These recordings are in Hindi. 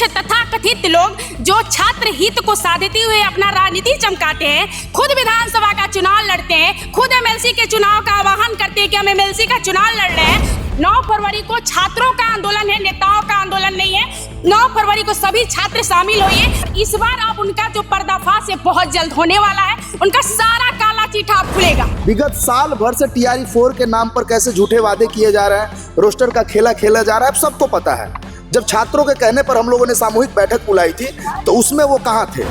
कुछ तथाकथित लोग जो छात्र हित को साधते हुए अपना राजनीति चमकाते हैं, खुद विधानसभा का चुनाव लड़ते हैं, खुद एमएलसी के चुनाव का आह्वान करते हैं कि हम एमएलसी का चुनाव लड़ रहे हैं। 9 फरवरी को छात्रों का आंदोलन है, नेताओं का आंदोलन नहीं है। 9 फरवरी को सभी छात्र शामिल होइए। इस बार अब उनका जो पर्दाफाश है बहुत जल्द होने वाला है, उनका सारा काला चिट्ठा अब खुलेगा। विगत साल भर से TRE 4 के नाम पर कैसे झूठे वादे किए जा रहे हैं, रोस्टर का खेला खेला जा रहा है, अब सबको पता है। जब छात्रों के कहने पर हम लोगों ने सामूहिक बैठक बुलाई थी तो उसमें वो कहाँ थे?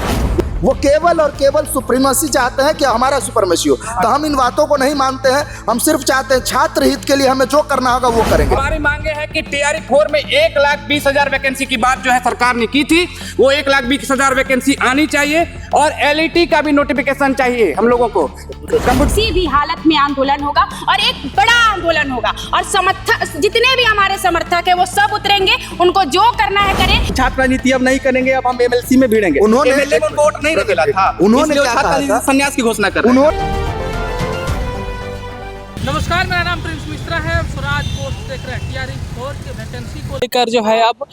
वो केवल और केवल सुप्रीमेसी चाहते हैं कि हमारा सुप्रीमेसी हो। तो हम इन बातों को नहीं मानते हैं। हम सिर्फ चाहते हैं छात्र हित के लिए हमें जो करना होगा वो करेंगे। हमारी मांगे है कि TRE 4 में 1,20,000 वैकेंसी की बात जो है सरकार ने की थी, वो 1,20,000 वैकेंसी आनी चाहिए और LET का भी नोटिफिकेशन चाहिए हम लोगों को। किसी भी हालत में आंदोलन होगा और एक बड़ा आंदोलन होगा और समर्थक जितने भी हमारे समर्थक है वो सब उतरेंगे, उनको जो करना है करें। छात्र राजनीति अब नहीं करेंगे, अब हम MLC में भिड़ेंगे। उन्होंने वोट नहीं मिला था, उन्होंने इसलिए क्या छात्र कहा राजनीति था? से संन्यास की घोषणा कर रहे हैं। नमस्कार, मेरा नाम प्रिंस मिश्रा है। स्वराज पोस्ट देख रहे हैं। TRE 4 के वैकेंसी को लेकर जो है अब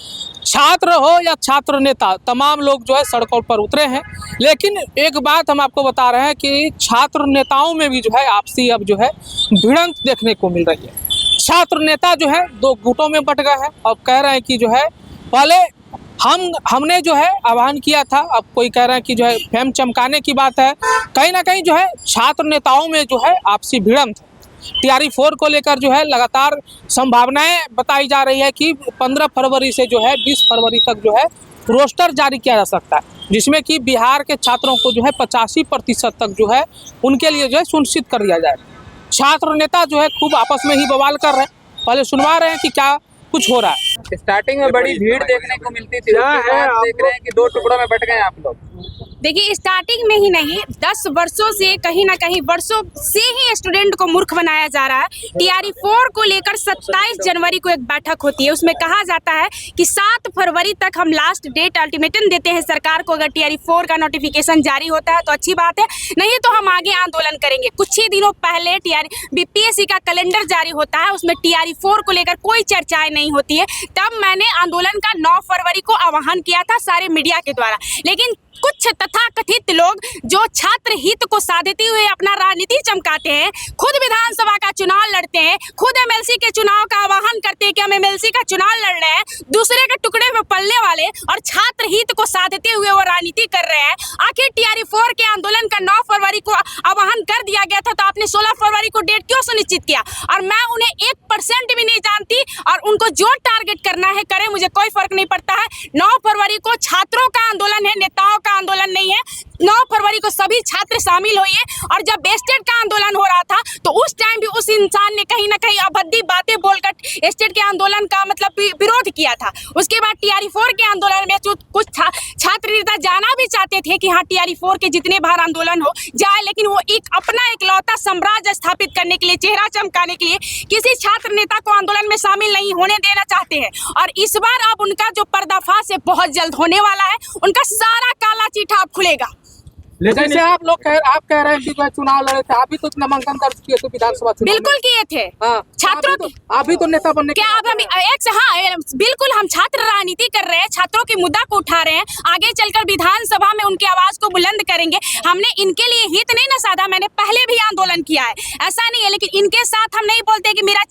छात्र हो या छात्र नेता तमाम लोग जो है सड़कों पर उतरे हैं। लेकिन एक बात हम आपको बता रहे हैं कि छात्र नेताओं में भी जो है आपसी अब जो है भिड़ंत देखने को मिल रही है। छात्र नेता जो है 2 गुटों में बट गए हैं। अब कह रहे हैं कि जो है पहले हमने जो है आह्वान किया था, अब कोई कह रहा है कि जो है फेम चमकाने की बात है। कहीं ना कहीं जो है छात्र नेताओं में जो है आपसी भिड़ंत TRE 4 को लेकर जो है लगातार संभावनाएं बताई जा रही है कि 15 फरवरी से जो है 20 फरवरी तक जो है रोस्टर जारी किया जा सकता है, जिसमें कि बिहार के छात्रों को जो है 85% तक जो है उनके लिए जो है सुनिश्चित कर दिया जाए। छात्र नेता जो है खूब आपस में ही बवाल कर रहे हैं, पहले सुनवा रहे हैं कि क्या कुछ हो रहा है। स्टार्टिंग में बड़ी भीड़ देखने को मिलती थी, उसके बाद देख रहे हैं कि 2 टुकड़ों में बट गए आप लोग। देखिए, स्टार्टिंग में ही नहीं, 10 वर्षों से कहीं ना कहीं वर्षों से ही स्टूडेंट को मूर्ख बनाया जा रहा है। TRE 4 को लेकर 27 जनवरी को एक बैठक होती है, उसमें कहा जाता है कि 7 फरवरी तक हम लास्ट डेट अल्टीमेटम देते हैं सरकार को। अगर TRE 4 का नोटिफिकेशन जारी होता है तो अच्छी बात है, नहीं तो हम आगे आंदोलन करेंगे। कुछ ही दिनों पहले BPSC का कैलेंडर जारी होता है, उसमें TRE 4 को लेकर कोई चर्चाएं नहीं होती है। तब मैंने आंदोलन का 9 फरवरी को आह्वान किया था सारे मीडिया के द्वारा। लेकिन कुछ तथाकथित लोग जो छात्र हित को साधते हुए अपना राजनीति चमकाते हैं, खुद विधानसभा का चुनाव लड़ते हैं, खुद MLC के चुनाव का आह्वान करते हैं कि हम MLC का चुनाव लड़ रहे हैं, दूसरे के टुकड़े में पलने वाले और छात्र हित को साधते हुए वो राजनीति कर रहे हैं। आखिर TRE 4 के आंदोलन का 9 फरवरी को आह्वान कर दिया गया था, तो आपने 16 फरवरी को डेट क्यों सुनिश्चित किया? और मैं उन्हें 1% भी नहीं जानती, और उनको जो टारगेट करना है करें, मुझे कोई फर्क नहीं पड़ता है। 9 फरवरी को छात्रों का आंदोलन है, नेताओं का आंदोलन नहीं है। 9 फरवरी को सभी छात्र शामिल होइए। और जब बेस्टेड का आंदोलन हो रहा था तो उस टाइम भी उस इंसान ने कहीं ना कहीं अभद्दी बातें बोलकर स्टेट के आंदोलन का मतलब विरोध किया था। उसके बाद TRE 4 के आंदोलन में कुछ छात्र नेता जाना भी चाहते थे कि हाँ TRE 4 के जितने बार आंदोलन हो जाए, लेकिन वो अपना इकलौता साम्राज्य स्थापित करने के लिए, चेहरा चमकाने के लिए किसी छात्र नेता को आंदोलन में शामिल नहीं होने देना चाहते हैं। और इस बार अब उनका जो पर्दाफाश है बहुत जल्द होने वाला है, उनका सारा काला चिट्ठा अब खुलेगा। जैसे आप कह रहे हैं कि जो चुनाव लड़े थे, आप भी तो नामांकन दर्ज किए थे विधानसभा चुनाव। बिल्कुल किए थे। छात्रों की आप भी तो नेता बनने क्या अब हम बिल्कुल हम छात्र राजनीति कर रहे हैं, छात्रों के मुद्दा को उठा रहे हैं, आगे चलकर विधानसभा में उनकी आवाज को बुलंद करेंगे। हमने इनके लिए हित नहीं ना साधा, मैंने पहले भी आंदोलन किया है, ऐसा नहीं है। लेकिन इनके साथ हम नहीं बोलते कि मेरा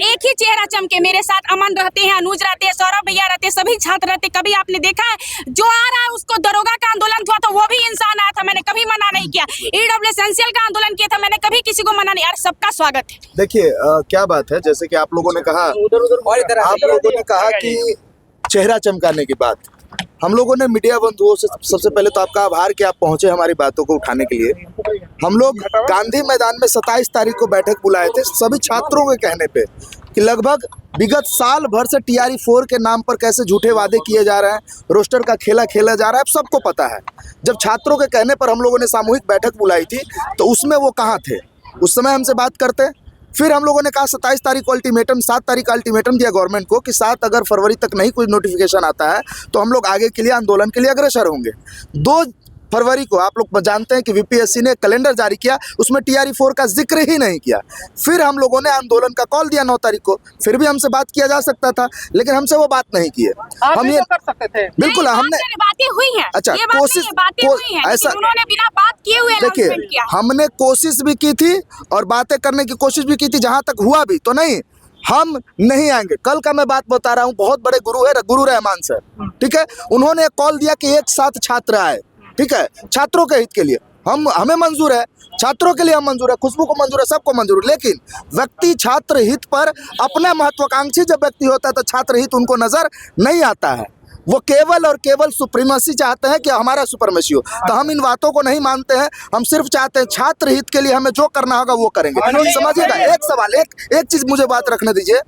एक ही चेहरा चमके। मेरे साथ अमन रहते हैं, अनुज रहते हैं, सौरभ भैया रहते हैं, सभी छात्र रहते। कभी आपने देखा है जो आ रहा है उसको दरोगा का आंदोलन हुआ था वो भी इंसान आया था, मैंने कभी मना नहीं किया। EW एसेंशियल का आंदोलन किया था, मैंने कभी किसी को मना नहीं। यार सबका स्वागत है। देखिए क्या बात है, जैसे कि आप लोगों ने कहा, आप लोगों ने कहा कि चेहरा चमकाने की बात, हम लोगों ने मीडिया बंधुओं से सबसे पहले तो आपका आभार कि आप पहुंचे हमारी बातों को उठाने के लिए। हम लोग गांधी मैदान में 27 तारीख को बैठक बुलाए थे सभी छात्रों के कहने पे कि लगभग विगत साल भर से TRE 4 के नाम पर कैसे झूठे वादे किए जा रहे हैं, रोस्टर का खेला खेला जा रहा है, अब सबको पता है। जब छात्रों के कहने पर हम लोगों ने सामूहिक बैठक बुलाई थी तो उसमें वो कहाँ थे? उस समय हमसे बात करते। फिर हम लोगों ने कहा 27 तारीख को अल्टीमेटम, 7 तारीख का अल्टीमेटम दिया गवर्नमेंट को कि 7 अगर फरवरी तक नहीं कोई नोटिफिकेशन आता है तो हम लोग आगे के लिए आंदोलन के लिए अग्रसर होंगे। फरवरी को आप लोग जानते हैं कि वीपीएससी ने कैलेंडर जारी किया, उसमें TRE 4 का जिक्र ही नहीं किया। फिर हम लोगों ने आंदोलन का कॉल दिया 9 तारीख को, फिर भी हमसे बात किया जा सकता था, लेकिन हमसे वो बात नहीं की है। हम ये कर सकते थे। बिल्कुल हमने बातें हुई हैं। अच्छा, ये बात कोशिश नहीं है, बातें हुई हैं, ऐसा लेकिन उन्होंने बिना बात किए हुए देखिए, announcement किया। हमने कोशिश भी की थी और बातें करने की कोशिश भी की थी, जहां तक हुआ भी तो नहीं, हम नहीं आएंगे। कल का मैं बात बता रहा हूँ, बहुत बड़े गुरु है गुरु रहमान सर, ठीक है, उन्होंने कॉल दिया कि एक साथ छात्र आए, ठीक है, छात्रों के हित के लिए। हमें मंजूर है, छात्रों के लिए हम मंजूर है, खुशबू को मंजूर है, सबको मंजूर है, लेकिन व्यक्ति छात्र हित पर अपना महत्वाकांक्षी जब व्यक्ति होता है तो छात्र हित उनको नजर नहीं आता है। वो केवल और केवल सुप्रीमेसी चाहते हैं कि हमारा सुप्रीमेसी हो। तो हम इन बातों को नहीं मानते हैं, हम सिर्फ चाहते हैं छात्र हित के लिए हमें जो करना होगा वो करेंगे। समझिएगा, एक सवाल, एक चीज मुझे बात रखने दीजिए।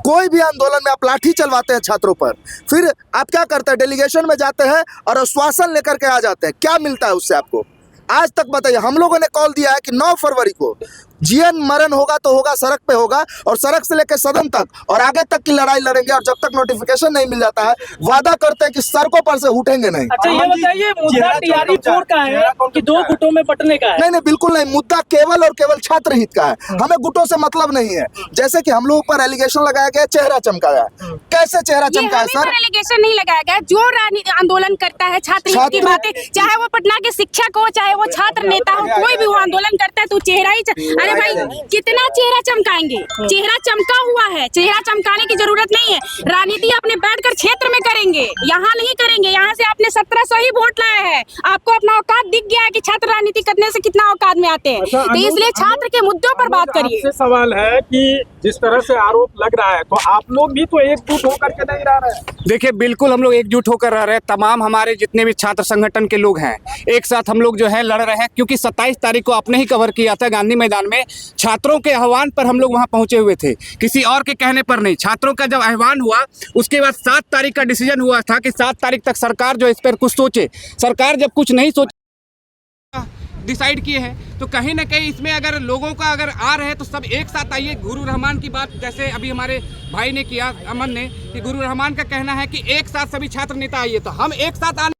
कोई भी आंदोलन में आप लाठी चलवाते हैं छात्रों पर, फिर आप क्या करते हैं, डेलीगेशन में जाते हैं और आश्वासन लेकर के आ जाते हैं, क्या मिलता है उससे आपको? आज तक बताइए। हम लोगों ने कॉल दिया है कि 9 फरवरी को जीवन मरण होगा तो होगा, सड़क पे होगा, और सड़क से लेकर सदन तक और आगे तक की लड़ाई लड़ेंगे, और जब तक नोटिफिकेशन नहीं मिल जाता है वादा करते हैं कि सड़कों पर से उठेंगे नहीं। अच्छा ये बताइए, मुद्दा TRE 4 का है कि 2 गुटों में बंटने का है? नहीं, बिल्कुल नहीं, मुद्दा केवल और केवल छात्र हित का है, हमें गुटों से मतलब नहीं है। जैसे कि हम लोग पर एलिगेशन लगाया गया, चेहरा चमकाया। कैसे चेहरा चमका है सर? एलिगेशन नहीं लगाया गया। जो आंदोलन करता है छात्र हित की बातें, चाहे वो पटना के शिक्षक हो, चाहे वो छात्र नेता हो, कोई भी वो आंदोलन करता है तो चेहरा ही अरे भाई, कितना चेहरा चमकाएंगे? चेहरा चमका हुआ है, चेहरा चमकाने की जरूरत नहीं है। राजनीति अपने बैठकर क्षेत्र में करेंगे, यहाँ नहीं करेंगे। यहाँ से आपने 1700 ही वोट लाए हैं, आपको अपना औकात दिख गया है कि छात्र राजनीति करने से कितना औकात में आते हैं। तो इसलिए छात्र के मुद्दों पर बात करिए। आपसे सवाल है कि जिस तरह से आरोप लग रहा है, तो आप लोग भी तो एकजुट होकर के नहीं रह रहे हैं? देखिए, बिल्कुल हम लोग एकजुट होकर रह रहे हैं। तमाम हमारे जितने भी छात्र संगठन के लोग हैं, एक साथ हम लोग जो है लड़ रहे हैं, क्योंकि 27 तारीख को आपने ही कवर किया था गांधी मैदान में। छात्रों के आह्वान पर हम लोग वहां पहुंचे हुए थे, किसी और के कहने पर नहीं। छात्रों का जब आह्वान हुआ, उसके बाद 7 तारीख का डिसीजन हुआ था कि 7 तारीख तक सरकार जो इस पर कुछ सोचे। सरकार जब कुछ नहीं सोचे डिसाइड किए हैं, तो कहीं ना कहीं इसमें अगर लोगों का अगर आ रहे हैं तो सब एक साथ आइए। गुरु रहमान की बात जैसे अभी हमारे भाई ने किया, अमन ने, कि गुरु रहमान का कहना है कि एक साथ सभी छात्र नेता आइए, तो हम एक साथ आने,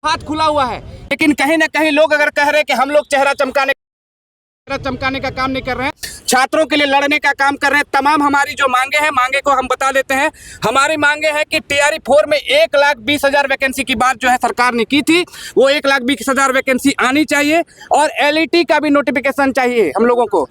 हाथ खुला हुआ है। लेकिन कहीं ना कहीं लोग अगर कह रहे हैं कि हम लोग चेहरा चमकाने का काम नहीं कर रहे हैं, छात्रों के लिए लड़ने का काम कर रहे हैं। तमाम हमारी जो मांगे हैं, मांगे को हम बता देते हैं। हमारी मांगे हैं कि TRE 4 में 1,20,000 वैकेंसी की बात जो है सरकार ने की थी, वो 1,20,000 वैकेंसी आनी चाहिए, और LET का भी नोटिफिकेशन चाहिए हम लोगों को।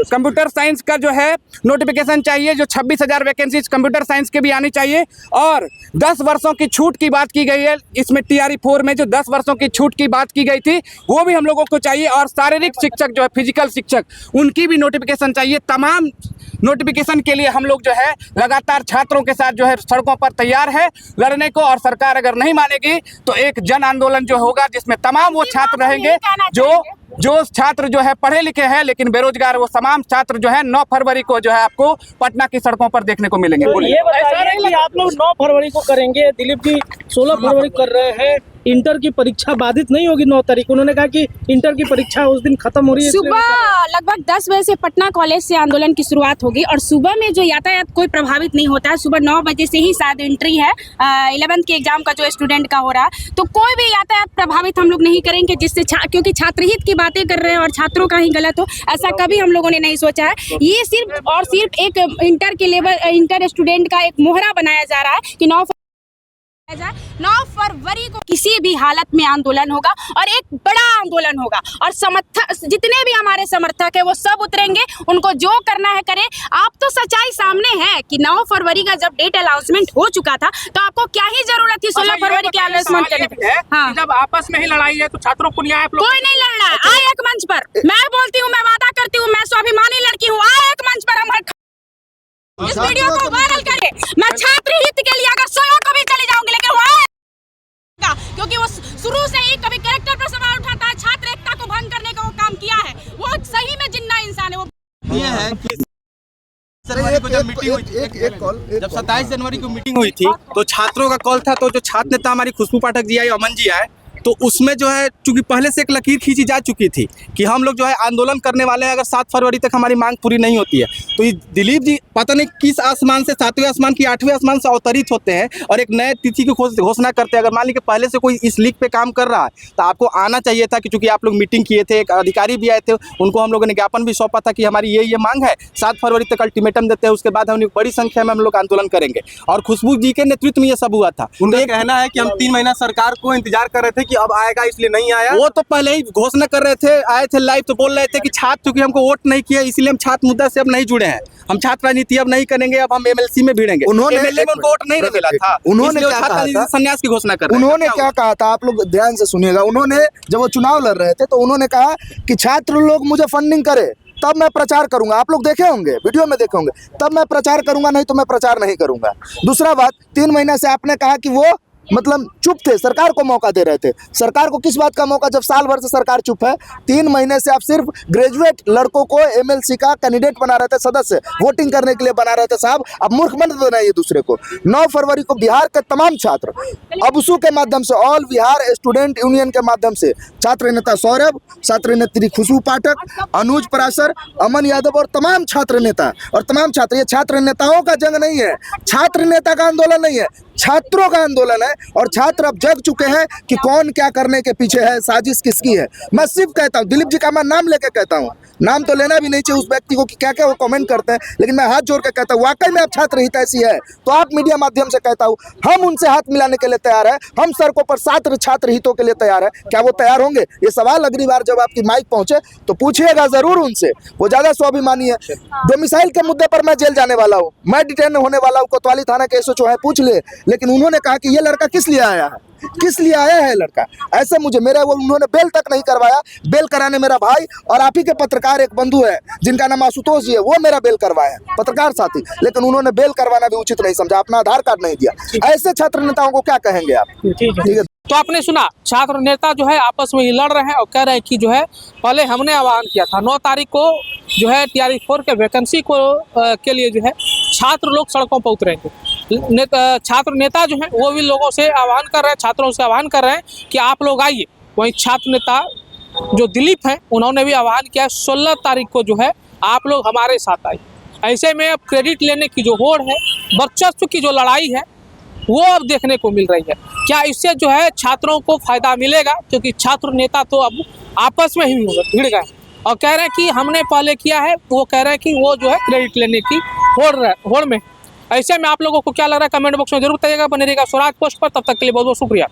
कंप्यूटर साइंस का जो है नोटिफिकेशन चाहिए, जो 26,000 वैकेंसी कंप्यूटर साइंस के भी आनी चाहिए। और 10 वर्षों की छूट की बात की गई है इसमें, TRE 4 में जो 10 वर्षों की छूट की बात की गई थी, वो भी हम लोगों को चाहिए। और शारीरिक शिक्षक जो है, फिजिकल शिक्षक, उनकी भी नोटिफिकेशन चाहिए। तमाम नोटिफिकेशन के लिए हम लोग जो है लगातार छात्रों के साथ जो है सड़कों पर तैयार है लड़ने को। और सरकार अगर नहीं मानेगी तो एक जन आंदोलन जो होगा, जिसमें तमाम वो छात्र रहेंगे जो छात्र जो है पढ़े लिखे हैं लेकिन बेरोजगार, वो तमाम छात्र जो है 9 फरवरी को जो है आपको पटना की सड़कों पर देखने को मिलेंगे। तो ये बताइए कि आप लोग 9 फरवरी को करेंगे, दिलीप जी 16 फरवरी कर रहे हैं। इंटर की परीक्षा बाधित नहीं होगी 9 तारीख? उन्होंने कहा कि इंटर की परीक्षा उस दिन खत्म हो रही है। सुबह लगभग 10 बजे से पटना कॉलेज से आंदोलन की शुरुआत होगी, और सुबह में जो यातायात कोई प्रभावित नहीं होता है। सुबह 9 बजे से ही शायद एंट्री है 11th के एग्जाम का जो स्टूडेंट का हो रहा है, तो कोई भी यातायात प्रभावित हम लोग नहीं करेंगे, जिससे क्योंकि छात्रहित की बातें कर रहे हैं और छात्रों का ही गलत हो, ऐसा कभी हम लोगों ने नहीं सोचा है। ये सिर्फ और सिर्फ एक इंटर के लेवल, इंटर स्टूडेंट का एक मोहरा बनाया जा रहा है कि 9 फरवरी को किसी भी हालत में आंदोलन होगा, और एक बड़ा आंदोलन होगा, और जितने भी हमारे समर्थक है वो सब उतरेंगे, उनको जो करना है करें। आप तो सच्चाई सामने है कि 9 फरवरी का जब डेट अनाउंसमेंट हो चुका था, तो आपको क्या ही जरूरत थी 16 फरवरी के अनाउंसमेंट करने की? हाँ, जब आपस में ही लड़ाई है तो छात्रों को न्याय कोई नहीं लड़ रहा है। आए एक मंच पर, मैं बोलती हूँ, मैं वादा करती हूँ, मैं स्वाभिमानी लड़की हूँ, आए एक मंच पर, हम इस वीडियो को वायरल करें। मैं छात्र हित के लिए अगर 100 को भी चली जाऊंगी, लेकिन वो क्योंकि वो शुरू से ही कभी कैरेक्टर पर सवाल उठाता है, छात्र एकता को भंग करने का वो काम किया है। वो सही में जिन्ना इंसान है। वो ये है कि जनवरी को जब मीटिंग हुई थी, जब 27 जनवरी को मीटिंग हुई थी, तो छात्रों का कॉल था, तो जो छात्र नेता हमारी खुशबू पाठक जी आई, अमन जी आए, तो उसमें जो है चूंकि पहले से एक लकीर खींची जा चुकी थी कि हम लोग जो है आंदोलन करने वाले हैं, अगर 7 फरवरी तक हमारी मांग पूरी नहीं होती है तो ये दिलीप जी पता नहीं किस आसमान से 7वें आसमान की 8वें आसमान से अवतरित होते हैं और एक नए तिथि की घोषणा करते हैं। अगर मान लीजिए पहले से कोई इस लीक पे काम कर रहा है तो आपको आना चाहिए था कि चूंकि आप लोग मीटिंग किए थे, एक अधिकारी भी आए थे, उनको हम लोगों ने ज्ञापन भी सौंपा था कि हमारी ये मांग है, 7 फरवरी तक अल्टीमेटम देते हैं, उसके बाद हम बड़ी संख्या में हम लोग आंदोलन करेंगे। और खुशबू जी के नेतृत्व में ये सब हुआ था। उनका कहना है कि हम 3 महीना सरकार को इंतजार कर रहे थे कि अब आएगा, इसलिए नहीं आया। वो तो पहले ही घोषणा कर रहे थे, आए थे लाइव तो बोल रहे थे कि छात्र चूंकि हमको वोट नहीं किया इसलिए हम छात्र मुद्दा से अब नहीं जुड़े हैं, हम छात्र राजनीति अब नहीं करेंगे, अब हम MLC में भिड़ेंगे। उन्होंने MLA में उनको वोट नहीं मिला था, उन्होंने क्या कहा था? संन्यास की घोषणा कर रहे हैं। उन्होंने क्या कहा था, आप लोग ध्यान से सुनिएगा। उन्होंने जब वो चुनाव लड़ रहे थे तो उन्होंने कहा कि छात्र लोग मुझे फंडिंग करे तब मैं प्रचार करूंगा। आप लोग देखे होंगे, वीडियो में देखे होंगे, तब मैं प्रचार करूंगा, नहीं तो मैं प्रचार नहीं करूंगा। दूसरा बात, 3 महीने से आपने कहा कि वो मतलब चुप थे, सरकार को मौका दे रहे थे। सरकार को किस बात का मौका, जब साल भर से सरकार चुप है। 3 महीने से आप सिर्फ ग्रेजुएट लड़कों को MLC का कैंडिडेट बना रहे थे, सदस्य वोटिंग करने के लिए बना रहे थे। साहब अब मूर्ख मत बनाइए दूसरे को। 9 फरवरी को बिहार के तमाम छात्र अबसू के माध्यम से, ऑल बिहार स्टूडेंट यूनियन के माध्यम से, छात्र नेता सौरभ, छात्र नेत्री खुशबू पाठक, अनुज पराशर, अमन यादव और तमाम छात्र नेता और तमाम छात्र, ये छात्र नेताओं का जंग नहीं है, छात्र नेता का आंदोलन नहीं है, छात्रों का आंदोलन है। और छात्र अब जग चुके हैं कि कौन क्या करने के पीछे है, साजिश किसकी है। मैं सिर्फ कहता हूँ, दिलीप जी का मैं नाम लेके कहता हूँ, नाम तो लेना भी नहीं चाहिए उस व्यक्ति को कि क्या क्या वो कमेंट करते हैं, लेकिन मैं हाथ जोड़ के कहता हूँ वाकई में आप छात्र हित ऐसी है तो आप मीडिया माध्यम से कहता हूँ हम उनसे हाथ मिलाने के लिए तैयार है, हम सड़कों पर छात्र हितों के लिए तैयार है। क्या वो तैयार होंगे? ये सवाल अगली बार जब आपकी माइक पहुंचे तो पूछिएगा जरूर उनसे, वो ज्यादा स्वाभिमानी है। डोमिसाइल के मुद्दे पर मैं जेल जाने वाला हूँ, मैं डिटेन होने वाला हूँ, कोतवाली थाना के SHO है, पूछ ले। लेकिन उन्होंने कहा कि ये लड़का किस लिए आया है, किस लिए आया है लड़का, ऐसे मुझे मेरा वो उन्होंने बेल तक नहीं करवाया। बेल कराने मेरा भाई और आप ही के पत्रकार एक बंधु है जिनका नाम आशुतोष जी है, वो मेरा बेल करवाया, पत्रकार साथी, लेकिन उन्होंने बेल करवाना भी उचित नहीं समझा, अपना आधार कार्ड नहीं दिया। ऐसे छात्र नेताओं को क्या कहेंगे आप? ठीक है। तो आपने सुना, छात्र नेता जो है आपस में ही लड़ रहे हैं और कह रहे हैं कि जो है पहले हमने आह्वान किया था 9 तारीख को जो है TRE-4 के वैकेंसी को के लिए जो है छात्र लोग सड़कों पर उतरेंगे। छात्र नेता जो है वो भी लोगों से आह्वान कर रहे हैं, छात्रों से आह्वान कर रहे हैं कि आप लोग आइए। वहीं छात्र नेता जो दिलीप हैं उन्होंने भी आह्वान किया 16 तारीख को जो है आप लोग हमारे साथ आइए। ऐसे में अब क्रेडिट लेने की जो होड़ है, वर्चस्व की जो लड़ाई है वो अब देखने को मिल रही है। क्या इससे जो है छात्रों को फायदा मिलेगा? क्योंकि छात्र नेता तो अब आपस में ही भिड़ गए और कह रहे हैं कि हमने पहले किया है, वो कह रहे हैं कि वो जो है क्रेडिट लेने की होड़ में। ऐसे में आप लोगों को क्या लग रहा है कमेंट बॉक्स में जरूर बताइएगा। बने रहिएगा स्वराज पोस्ट पर, तब तक के लिए बहुत बहुत शुक्रिया।